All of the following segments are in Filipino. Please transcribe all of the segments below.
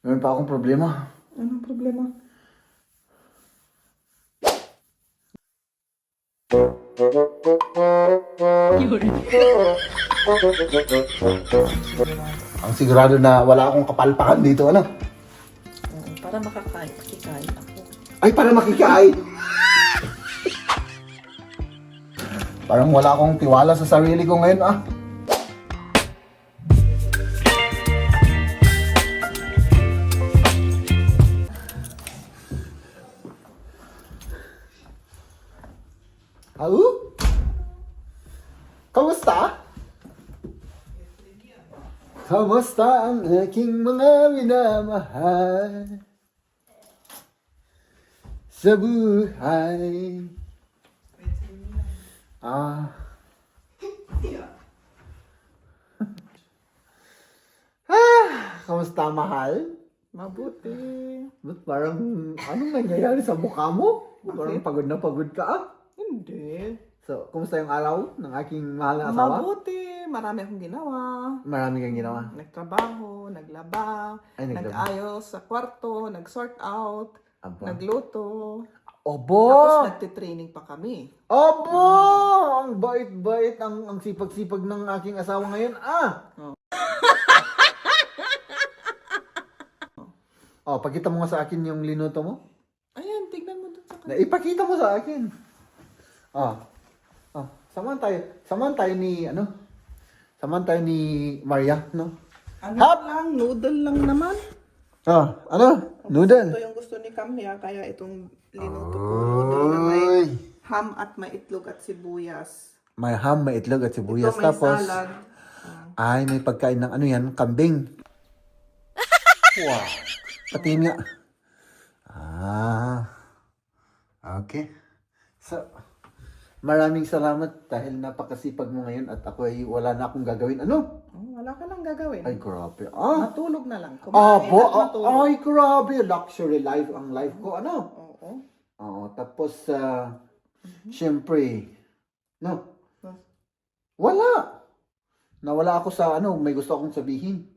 Meron pa akong problema. Anong problema? Ang sigurado na wala akong kapalpakan dito, ano? Para makikain ako. Ay, para makikain! Parang wala akong tiwala sa sarili ko ngayon, ah. Au? Kamusta? Kamusta ang aking mga minamahal sa buhay? Kamusta, mahal? Mabuti. Ba't parang, anong nangyayari sa mukha mo? Parang pagod na pagod ka, ah. Hindi. So, kumusta yung araw ng aking mahal na asawa? Mabuti. Marami akong ginawa. Marami kang ginawa. Nagtrabaho, naglaba, Ay, naglaba. nag-ayos sa kwarto, nag-sort out, Aba. nagluto. Obo! Tapos nagtitraining pa kami. Obo! Ang bait-bait, ang sipag-sipag ng aking asawa ngayon, ah! Oh, pakita mo nga sa akin yung linuto mo. Ayan, tignan mo dun sa kanila. Ipakita mo sa akin. Samahan tayo ni, samahan tayo ni Maria, no? Ano lang, noodle lang naman. Noodle. Ito yung gusto ni Kamya, kaya itong linuto ko, noodle na may ham at may itlog at sibuyas. May ham, may itlog at sibuyas. Ito may Tapos, salad. ay, may pagkain ng ano yan, kambing. Wow. Patingin nga. Okay. So, maraming salamat dahil napakasipag mo ngayon at ako ay wala na akong gagawin. Ano? Wala ka lang gagawin. Ay, grabe. Matulog na lang. Kumain at matulog. Ay, grabe. Luxury life ang life ko. Ano? Oo. Oo. Tapos, syempre, no? Wala. Nawala ako sa may gusto akong sabihin.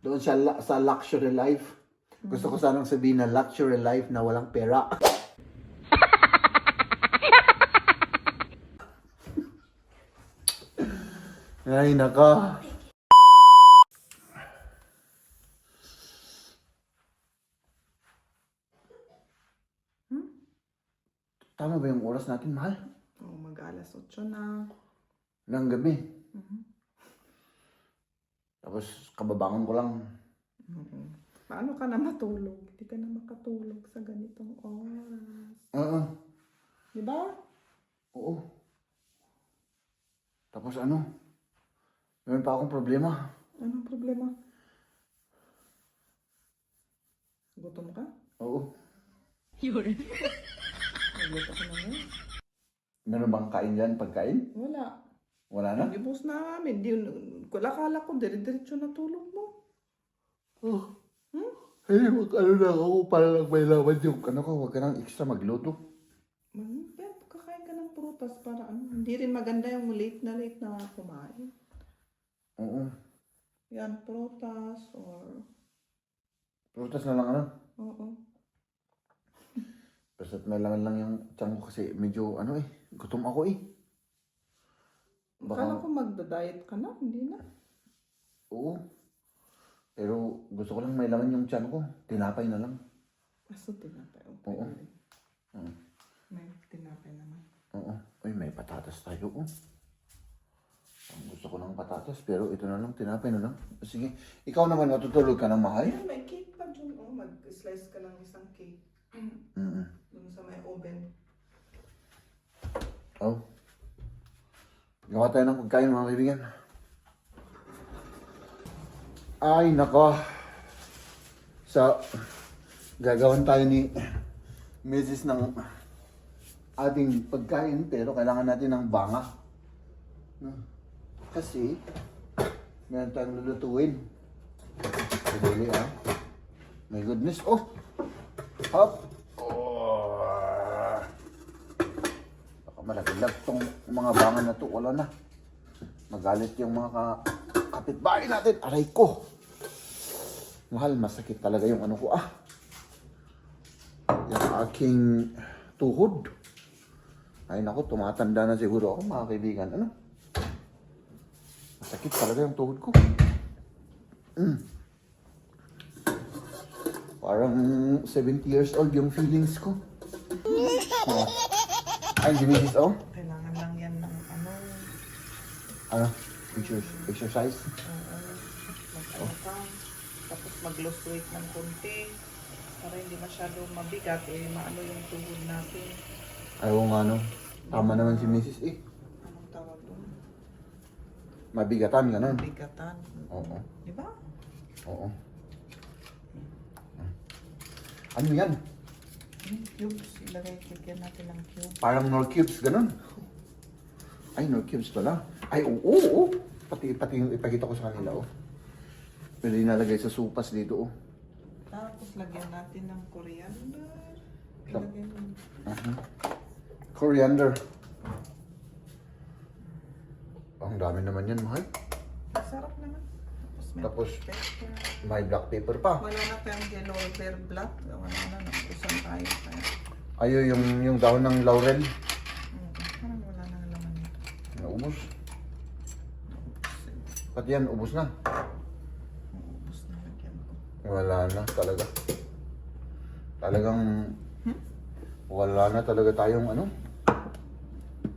Doon sa luxury life. Gusto ko sanang sabihin na luxury life na walang pera. Ay, naka. Tama ba yung oras natin, mahal? Mag-alas 8 na. Ng gabi. Tapos, kababangon ko lang. Paano ka na matulog? Hindi ka na makatulog sa ganitong oras. Oo. Di ba? Oo. Tapos meron pa akong problema. Anong problema? Gutom ka? Oo. Nagutom ka na ngayon? Meron bang kain dyan? Pagkain? Wala. Wala na? Ibus na namin. Kala ko, dire-diretso na tulog mo. Oh. Ay, na ako para lang may laman yung huwag ka nang extra magluto. Yan, kakain ka ng prutas para hindi rin maganda yung late na kumain. Oo. Yan, prutas or... Prutas na lang Oo. Basta't may laman lang yung tiyan ko kasi medyo gutom ako eh. Akala ko magda-diet ka na, hindi na. Oo. Pero gusto ko lang may laman yung tiyan ko. Tinapay na lang. Aso tinapay. Okay. Oo. May tinapay naman. Oo. Uy, may patatas tayo. Ang gusto ko ng patatas pero ito na lang, tinapay na lang. Sige, ikaw naman matutulog ka ng mahal? Ayan, may cake pa dyan. Mag-slice ka ng isang cake. Dun sa may oven. Oh. Gawa tayo ng pagkain, mga kaibigan. Ay, nako. So, gagawan tayo ni Mrs. ng ating pagkain pero kailangan natin ng banga. Kasi, meron tayong lulutuin. Sadali, My goodness. Oh! Hop! Baka malaglag tong mga banga na to. Wala na. Magalit yung mga kapitbahay natin. Aray ko! Mahal, masakit talaga yung ano ko. Yung aking tuhod. Ay naku, tumatanda na siguro ako mga kaibigan. Ano? Masakit talaga yung tuhod ko. Parang 70 years old yung feelings ko. Oh. Ay, Genesis, oh. Kailangan lang yan ng ano. Ano? Exercise? Mag-ano ka. Tapos mag-lose weight ng konti. Para hindi masyado mabigat maano yung tuhod natin. Ayaw nga no. Tama naman si Mrs. Anong tawag doon? Mabigatan, ganun. Bigatan. Oo. Di ba? Oo. Ano yan? Cubes. Lagyan natin ng cube. Parang Nor Cubes, ganun. Ay, Nor Cubes pala. Ay, oo. Pati yung ipakita ko sa kanila, oh. Pwede nalagay sa supas dito, oh. Tapos lagyan natin ng coriander. So, Lagyan ng Coriander. Ang dami naman yan, mahal. sarap naman. Tapos may Tapos, pepper. may black pepper pa. Wala na tayong yellow pepper black. Wala na. Nakusan tayo. Kaya, Ayo yung dahon ng laurel. parang wala na naman ito. Naubos. Pati yan, ubos na. Ubus na lagyan ko. Wala na talaga. Talagang wala na talaga tayong ano.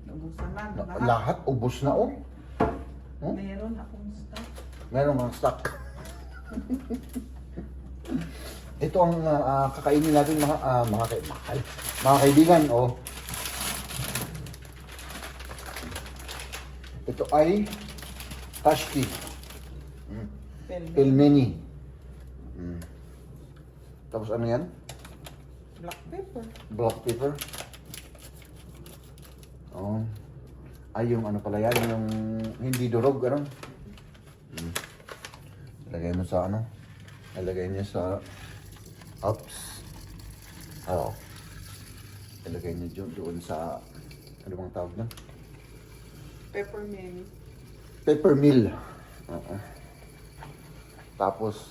Ubusan na. Lahat ubos na, oh. Oh? Meron akong stock. Meron mga stock. Ito ang kakainin natin mga kaibigan, oh. Ito ay tashki. Pelmeni. Tapos ano yan? Black pepper. Black pepper. Oh. Ay, yung ano pala yan, yung hindi durog, ano? Ilagay mo sa ano? Ilagay niya sa ups. Oo. Ilagay niya doon sa, ano bang tawag na? Peppermint. Peppermill. Oo. Tapos,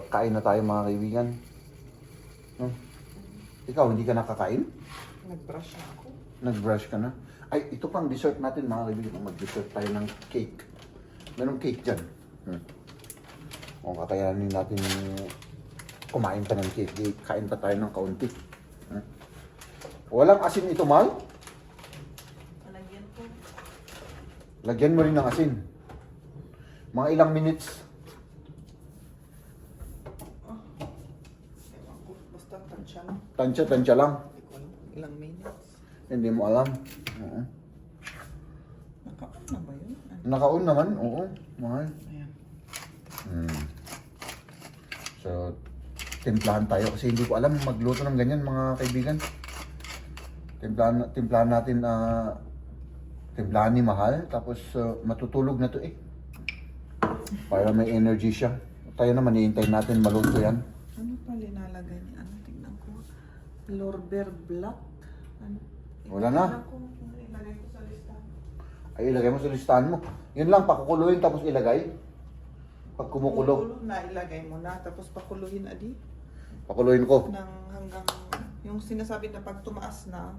kain na tayo mga kaibigan. No? Ikaw, hindi ka nakakain? Nag-brush ako. Nag-brush ka na? Ay, ito pang dessert natin mga kaibigan. Mag-dessert tayo ng cake. Merong cake dyan. O, kakayanin natin kumain pa ng cake. Kain pa tayo ng kaunti. Walang asin ito, Mal? Palagyan ko. Lagyan mo rin ng asin. Mga ilang minutes. Ewan ko. Basta tansya lang. Tansya lang. Hindi ko alam. Ilang minutes. Hindi mo alam. Oo. Naka-on na ba yun? Ano? Nakaon naman. Oo. Mahal. Ayan. So, timplahan tayo kasi hindi ko alam magluto ng ganyan mga kaibigan. Timplahan natin timplahan ni Mahal tapos matutulog na to eh. Para may energy siya. Tayo naman iintay natin maluto yan. Ano pa linalagay niya? Ano? Tingnan ko. Lorber Black. Ano? Wala na. Tingnan ko. Ilagay ko sa listahan. Ay, ilagay mo sa listahan mo. Yun lang, pakukuluin tapos ilagay. Pag kumukulo, Kumukulo na, ilagay mo na. Tapos pakuluhin adi. pakuluin ko. Nang hanggang yung sinasabi na pag tumaas na.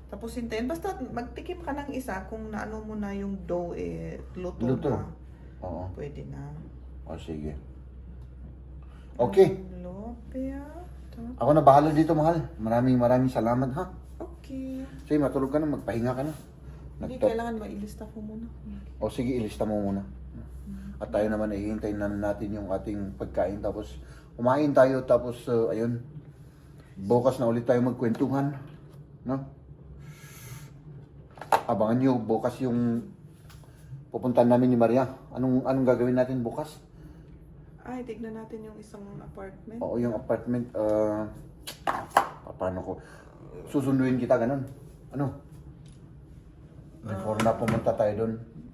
Tapos hintayin. Basta magtikim ka ng isa kung naano mo na yung dough luto Luto. na. Oo. Pwede na. O, sige. Okay. Lopia. Ako na bahala dito, Mahal. Maraming salamat, ha? Okay. Sige, matulog ka na, magpahinga ka na. Hindi, kailangan mailista ko muna. O sige, ilista mo muna. At tayo naman ay hintayin na natin yung ating pagkain. Tapos kumain tayo. Tapos ayun. Bukas na ulit tayo magkwentuhan. No? Abangan nyo bukas yung pupuntahan namin ni Maria. Anong gagawin natin bukas? Ay, tignan natin yung isang apartment. Oo, yung apartment. Paano ko? Susunduin kita, ganun. Ano? Before na pumunta tayo doon.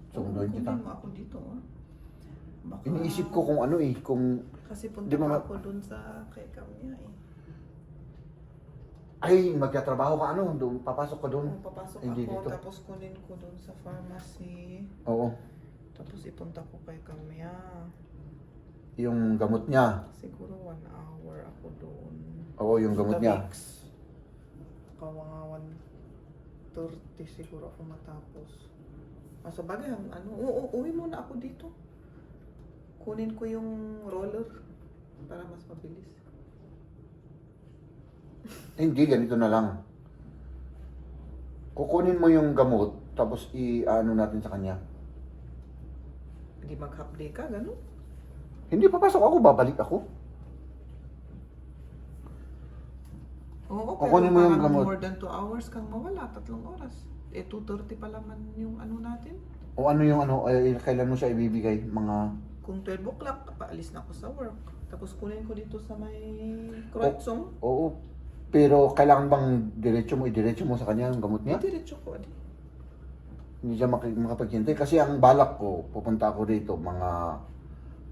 Susunduin kita. Kunin mo ako dito. Baka, Iniisip ko kung ano eh. Kung kasi punta Di mo pa ma- ako dun sa kay Kamya eh. ay, magtatrabaho ka ano, doon, papasok ka doon. Kung papasok Hindi ako, dito. tapos kunin ko dun sa pharmacy. Oo. Tapos ipunta ko kay Kamya. yung gamot niya. Siguro 1 hour ako doon. Oo, yung gamot The niya. mix. Baka mga 1:30 siguro ako matapos. Sa bagay, uwi muna ako dito. Kunin ko yung roller para mas mabilis. Hindi, ganito na lang. Kukunin mo yung gamot, tapos i-ano natin sa kanya. Hindi mag-half day ka, gano'n? Hindi, papasok ako, babalik ako. Oo, Kukunin mo yung parang gamot. more than 2 hours kang mawala, 3 oras. 2:30 pa laman yung natin. O ano yung ano, kailan mo siya ibibigay? Mga... Kung 12 o'clock, paalis na ako sa work. Tapos kunin ko dito sa may Kreuzung. Oo. Pero kailangan bang idiretso mo sa kanya yung gamot niya? Diretso ko, adi. Hindi siya makapaghintay. Kasi ang balak ko, pupunta ako dito mga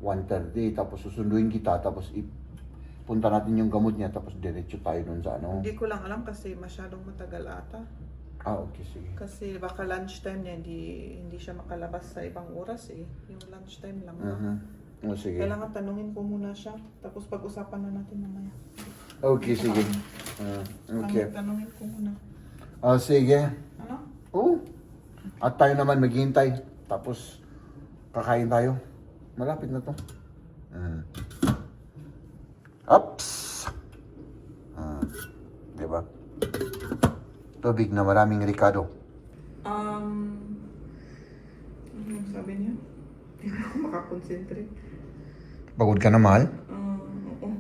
1:30, tapos susunduin kita, tapos punta natin yung gamot niya, tapos diretso tayo dun sa ano. Hindi ko lang alam kasi masyadong matagal ata. Okay, sige. Kasi baka lunchtime niya, hindi siya makalabas sa ibang oras eh. Yung lunchtime lang. O, sige. Kailangan tanungin ko muna siya. Tapos pag-usapan na natin mamaya. Okay, sige. Okay. Tanungin ko muna. Sige. Ano? Oo. At tayo naman maghihintay. Tapos, kakain tayo. Malapit na to. Ups! Diba? Tubig na maraming Ricardo. Ano sabi niya? Hindi ako makakonsentrate. Pagod ka na, mahal? Oo.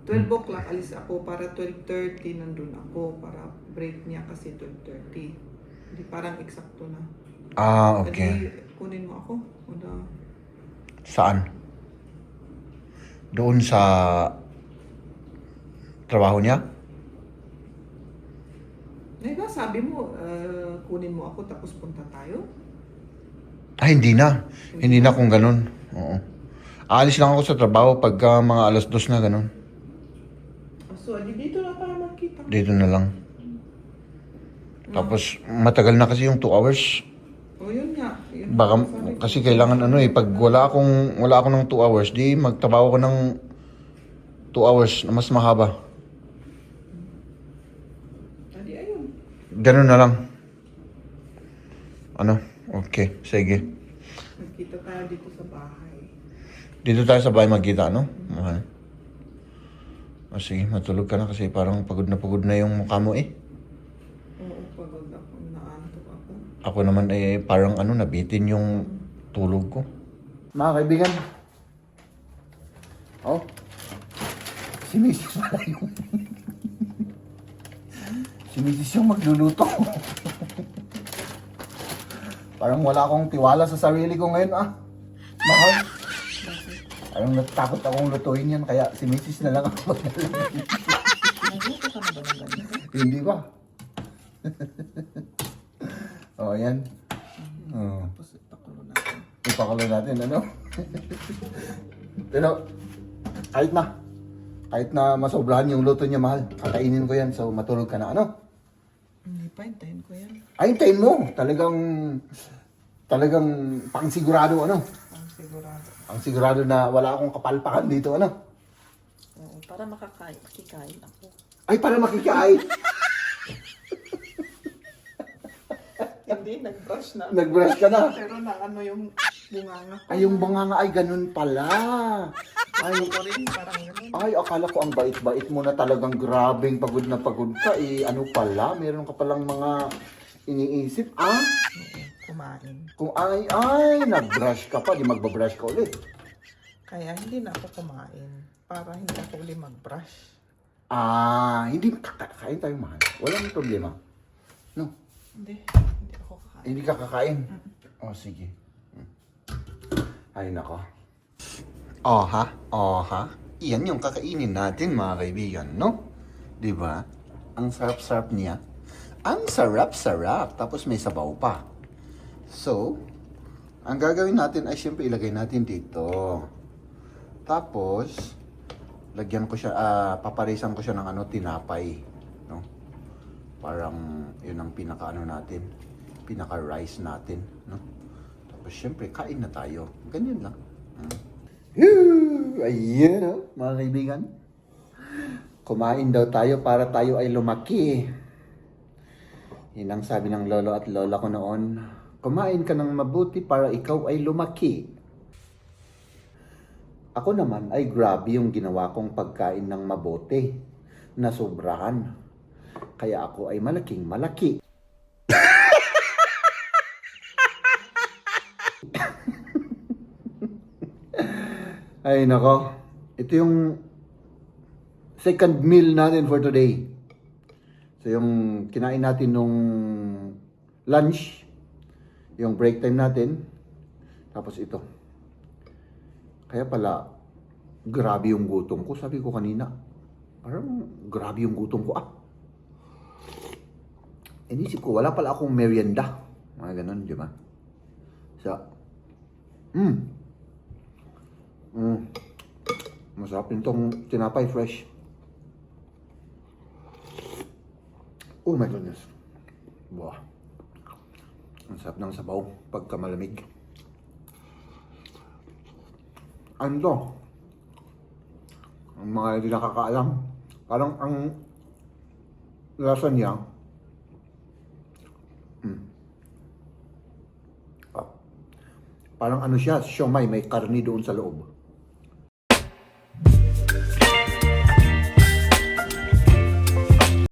12 o'clock alis ako para 12:30 nandun ako para break niya kasi 12:30. Hindi parang eksakto na. Okay. Edi, kunin mo ako. Saan? Doon sa trabaho niya? Diba sabi mo, kunin mo ako tapos punta tayo? Hindi na. Hindi na kung ganun. Oo. Aalis lang ako sa trabaho pagka mga 2:00 na ganun. So, edi dito na tayo magkita. Dito na lang. Tapos matagal na kasi yung 2 hours. O yun nga. Yun Baka ang sabi ko. kasi kailangan pag wala ako ng 2 hours, di magtrabaho ko ng 2 hours na mas mahaba. Edi ayun. Ganun na lang. Ano? Okay, sige. Magkita tayo dito sa bahay. Dito tayo sa bahay magkita, no? Mahal. Sige, matulog ka na kasi parang pagod na yung mukha mo eh. Oo, pagod ako. Naantok ako. Ako naman parang nabitin yung tulog ko. Mga kaibigan. Oh. Si Mrs. pala yung... si Mrs. yung magluluto. Parang wala akong tiwala sa sarili ko ngayon Mahal. Parang natakot akong lutuin yan, kaya si Mrs. na lang ako maglalagay. Nagluto ka na ba ng ganyan? Hindi ba? Ayan. Tapos ipakulo natin. Ipakulo natin, ano? Pero, kahit na masobrahan yung luto niya, mahal, kakainin ko yan, so matulog ka na, ano? Hindi pa, hintayin ko yan. Ay, hintayin mo. Talagang pang-sigurado, ano? Ang sigurado. Ang sigurado na wala akong kapalpakan dito, ano? Oo, para makikain ako. Ay, para makikain. Hindi, nag-brush na. Nag-brush ka na. Pero na yung bunganga ko. Ay, yung bunganga, ay, ganun pala. Ay, Ko rin, parang gano'n. ay, akala ko ang bait-bait mo na talagang grabing pagod na pagod ka. Ano pala, meron ka palang mga iniisip, Kumain. Kung nag-brush ka pa, di magbabrush ka ulit. Kaya hindi na ako kumain. Para hindi ako uli mag-brush. Hindi kakain tayo, mahal. Walang problema. No, Hindi ako kakain. hindi ka kakain. Sige. Ay, nako. Ha? Iyan yung kakainin natin, mga kaibigan, no? Di ba? Ang sarap-sarap niya. Ang sarap-sarap. Tapos may sabaw pa. So, ang gagawin natin ay siyempre ilagay natin dito. Tapos, lagyan ko siya, paparisan ko siya ng tinapay. No? Parang, yun ang natin. Pinaka-rice natin. No? Tapos, siyempre, kain na tayo. Ganyan lang. Ayun, oh, mga kaibigan. Kumain daw tayo para tayo ay lumaki. Yun ang sabi ng lolo at lola ko noon. Kumain ka ng mabuti para ikaw ay lumaki. Ako naman ay grabe yung ginawa kong pagkain ng mabuti. Nasobrahan. Kaya ako ay malaking malaki. Ay nako. Ito yung second meal natin for today. So yung kinain natin nung lunch, yung break time natin, tapos ito. Kaya pala, grabe yung gutom ko. Sabi ko kanina, parang grabe yung gutom ko. Inisip ko, wala pala akong merienda. Mga ganun, di ba? So, masarap itong tinapay fresh. Oh my goodness. Wow. Ang sarap ng sabaw pagka malamig. Ano to? Ang mga hindi nakakaalam, parang ang lasa niya, parang ano siya, siomay, may karni doon sa loob.